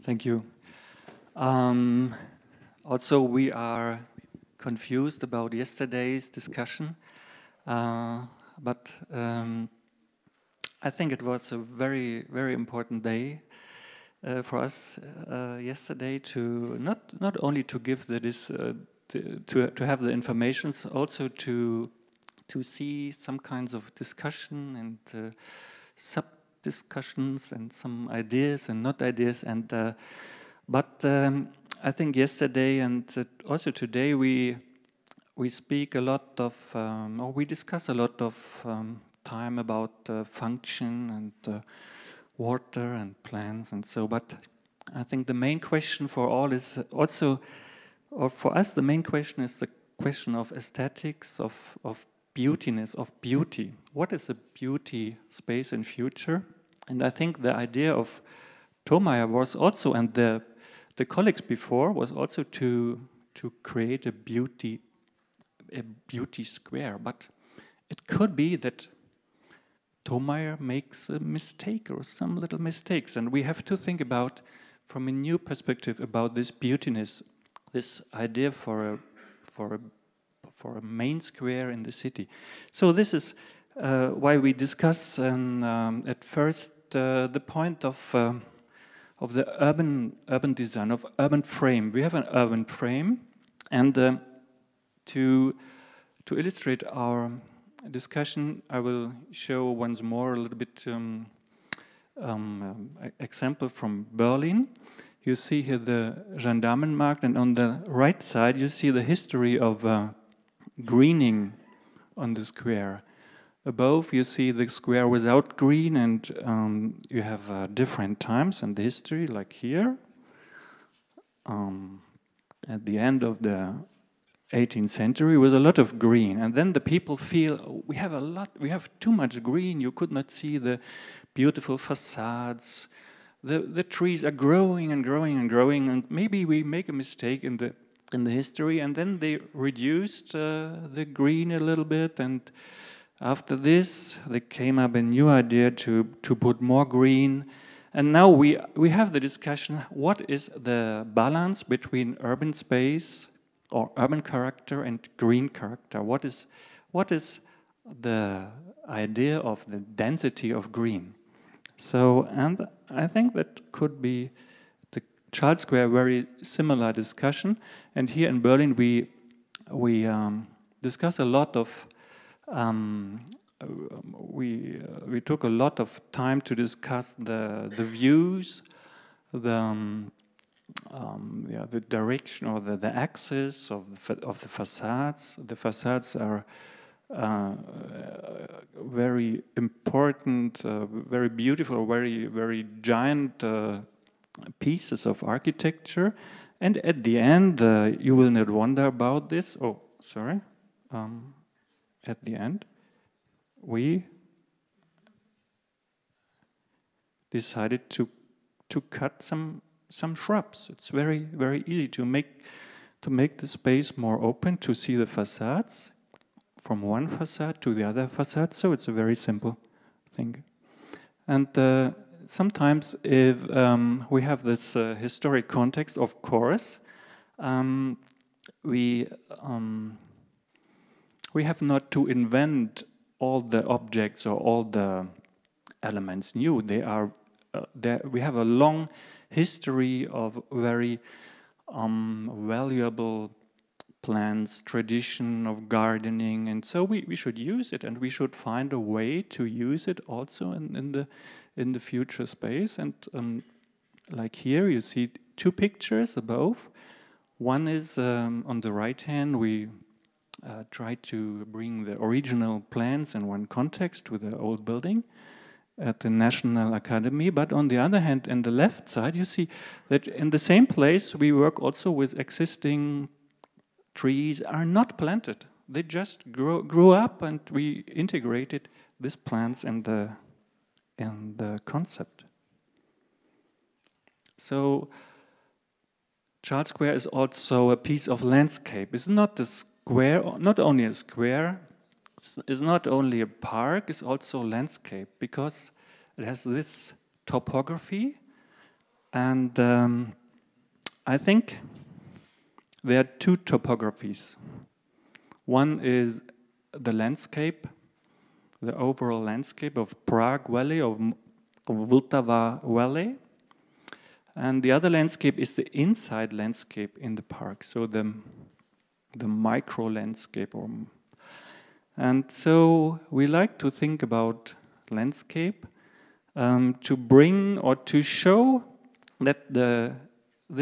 Thank you. Also, we are confused about yesterday's discussion, but I think it was a very, very important day for us yesterday to not only to give to have the informations, also to see some kinds of discussion and sub-discussions and some ideas and not ideas. And but I think yesterday and also today we speak a lot of or we discuss a lot of time about function and water and plants and so. But I think the main question for all is also, or for us, the main question is the question of aesthetics, of beautiness, of beauty. What is a beauty space in future? And I think the idea of Thomaier was also, and the colleagues before, was also to create a beauty square. But it could be that Thomaier makes a mistake or some little mistakes, and we have to think about, from a new perspective, about this beautiness, this idea for a main square in the city. So this is why we discuss at first the point of the urban design, of urban frame. We have an urban frame, and to illustrate our discussion, I will show once more a little bit example from Berlin. You see here the Gendarmenmarkt, and on the right side you see the history of greening on the square. Above you see the square without green, and you have different times in the history, like here. At the end of the 18th century with a lot of green, and then the people feel, oh, we have too much green, you could not see the beautiful facades, the trees are growing and growing and growing, and maybe we make a mistake in the history, and then they reduced the green a little bit, and after this they came up a new idea to put more green, and now we have the discussion, what is the balance between urban space or urban character and green character? What is the idea of the density of green? So, and I think that could be the Charles Square, very similar discussion. And here in Berlin, we discuss a lot of. We took a lot of time to discuss the views, the direction or the axis of the facades. The facades are very important, very beautiful, very giant pieces of architecture. And at the end, you will not wonder about this. Oh, sorry. At the end, we decided to cut some shrubs. It's very, very easy to make the space more open, to see the facades from one facade to the other facade. So it's a very simple thing. And sometimes, if we have this historic context, of course, we have not to invent all the objects or all the elements new. They are there. We have a long history of very valuable plants, tradition of gardening, and so we should use it, and we should find a way to use it also in the future space. And like here, you see two pictures above. One is on the right hand. We try to bring the original plans in one context to the old building at the National Academy, but on the other hand, in the left side, you see that in the same place we work also with existing trees are not planted. They just grew up, and we integrated these plants in the concept. So Charles Square is also a piece of landscape. It's not the square, not only a square, it's not only a park, it's also landscape, because it has this topography, And I think there are two topographies. One is the landscape, the overall landscape of Prague Valley, of Vltava Valley. And the other landscape is the inside landscape in the park, so the micro landscape. And so we like to think about landscape to bring or to show that the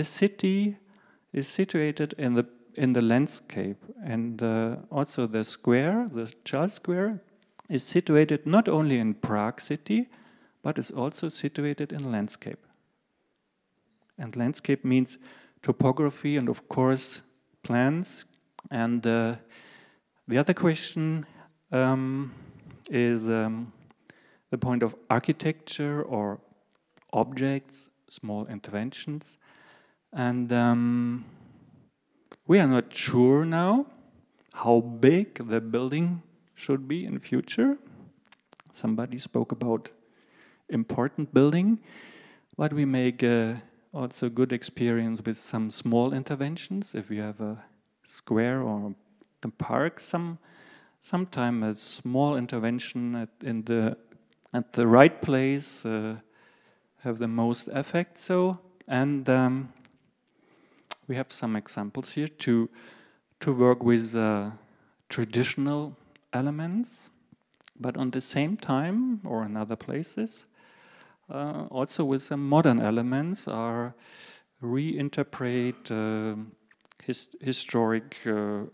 city is situated in the landscape, and also the square, the Charles Square, is situated not only in Prague city, but is also situated in landscape. And landscape means topography and, of course, plans. And the other question is the point of architecture or objects, small interventions. And we are not sure now how big the building should be in future. Somebody spoke about important building, but we make also good experience with some small interventions. If you have a square or a park, sometime a small intervention at the right place have the most effect. So, and we have some examples here to work with traditional elements, but on the same time, or in other places, also with some modern elements, are reinterpret historic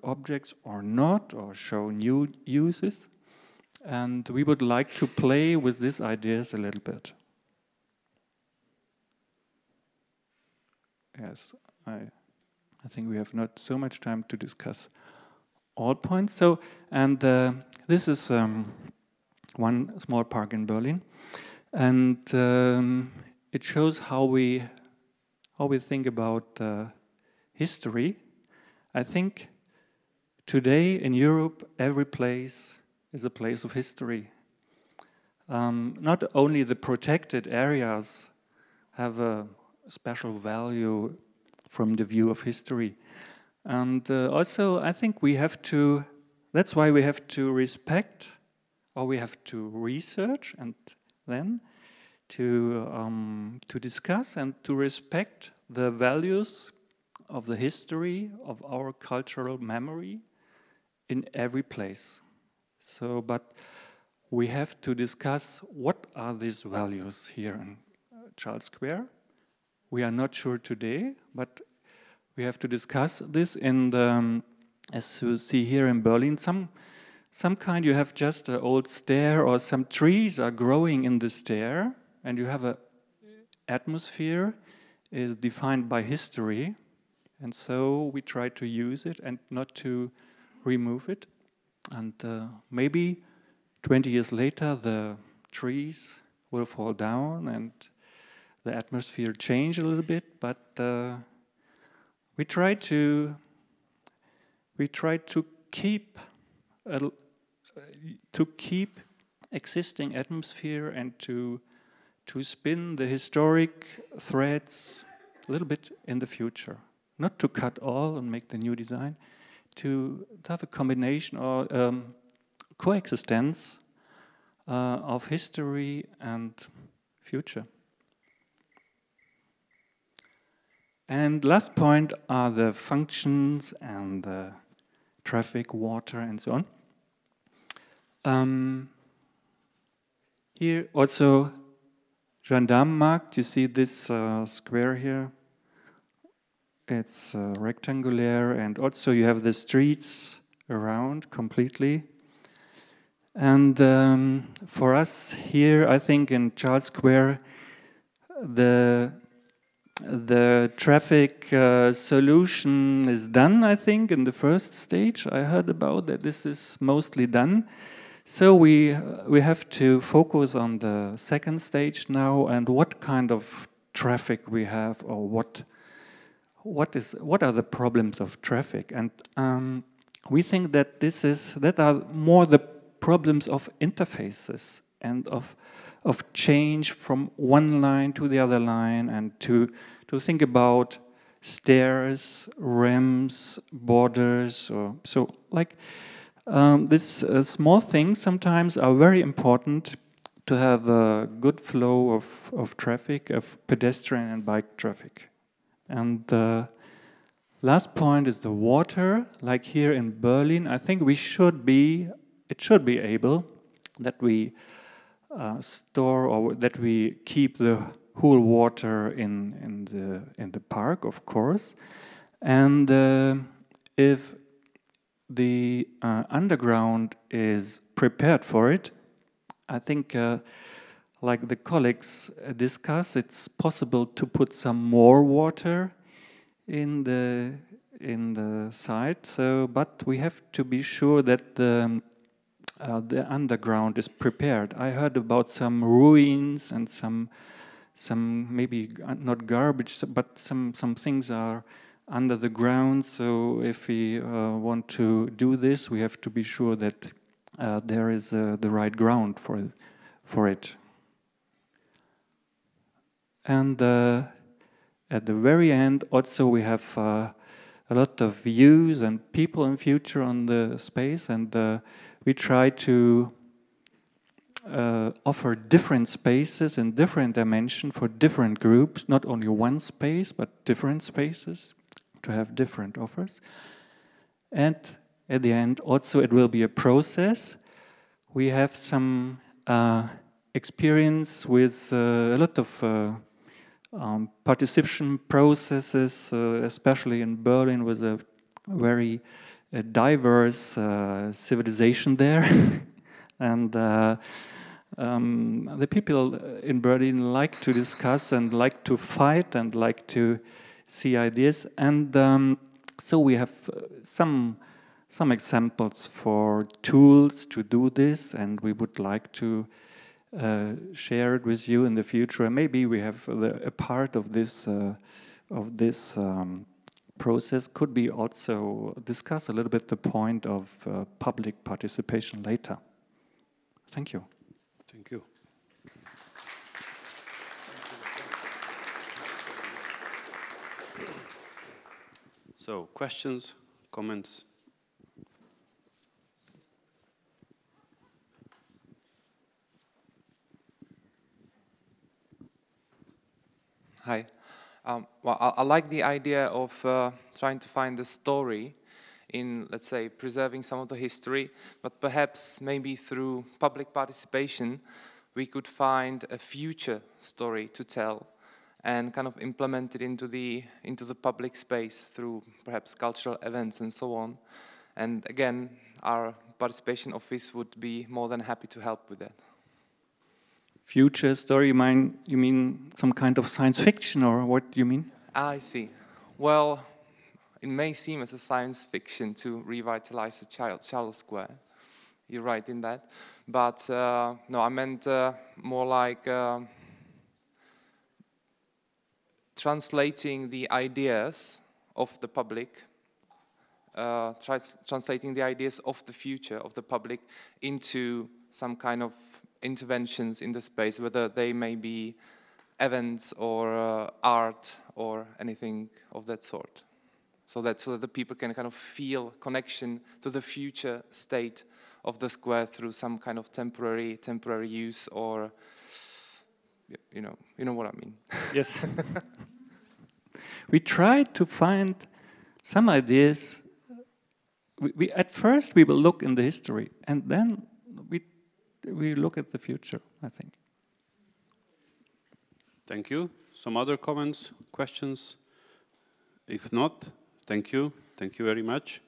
objects or not, or show new uses. And we would like to play with these ideas a little bit. Yes, I think we have not so much time to discuss all points. So, and this is one small park in Berlin, and it shows how we think about history. I think today in Europe, every place is a place of history. Not only the protected areas have a special value from the view of history. And also, I think we have to, that's why we have to respect, or we have to research, and then to discuss and to respect the values of the history of our cultural memory in every place. So, but we have to discuss what are these values here in Charles Square. We are not sure today, but we have to discuss this in the, as you see here in Berlin, some kind, you have just an old stair or some trees are growing in the stair, and you have a atmosphere is defined by history, and so we try to use it and not to remove it. And maybe 20 years later the trees will fall down and the atmosphere change a little bit, but we try to keep existing atmosphere and to spin the historic threads a little bit in the future. Not to cut all and make the new design, to have a combination or coexistence of history and future. And last point are the functions and the traffic, water, and so on. Here also Gendarmenmarkt, you see this square here. It's rectangular, and also you have the streets around completely. And for us here, I think in Charles Square, the traffic solution is done, I think, in the first stage. I heard about that this is mostly done. So we have to focus on the second stage now, and what kind of traffic we have, or what are the problems of traffic. And we think that that are more the problems of interfaces and of change from one line to the other line, and to think about stairs, ramps, borders, or so like these small things sometimes are very important to have a good flow of traffic, of pedestrian and bike traffic. And the last point is the water. Like here in Berlin, I think it should be able that we store, or that we keep the whole water in the park, of course. And if the underground is prepared for it, I think, like the colleagues discuss, it's possible to put some more water in the site. So, but we have to be sure that the underground is prepared. I heard about some ruins and some maybe not garbage, but some things are under the ground. So if we want to do this, we have to be sure that there is the right ground for it. And at the very end, also we have a lot of views and people in future on the space, and we try to offer different spaces in different dimensions for different groups, not only one space, but different spaces, to have different offers. And at the end, also, it will be a process. We have some experience with a lot of participation processes, especially in Berlin, with a very diverse civilization there. And the people in Berlin like to discuss and like to fight and like to see ideas. And so we have some examples for tools to do this, and we would like to share it with you in the future. And maybe we have a part of this process could be also discuss a little bit the point of public participation later. Thank you. Thank you. So, questions, comments? Hi. Well, I like the idea of trying to find the story in, let's say, preserving some of the history, but perhaps maybe through public participation we could find a future story to tell and kind of implement it into the public space through perhaps cultural events and so on. And again, our participation office would be more than happy to help with that. Future story, you mean some kind of science fiction, or what do you mean? I see. Well, it may seem as a science fiction to revitalize the Charles Square. You're right in that. But no, I meant more like translating the ideas of the public, translating the ideas of the future of the public into some kind of interventions in the space, whether they may be events or art or anything of that sort. So that the people can kind of feel connection to the future state of the square through some kind of temporary use, or you know what I mean. Yes. We tried to find some ideas. We at first we will look in the history, and then we look at the future, I think. Thank you. Some other comments, questions? If not, thank you. Thank you very much.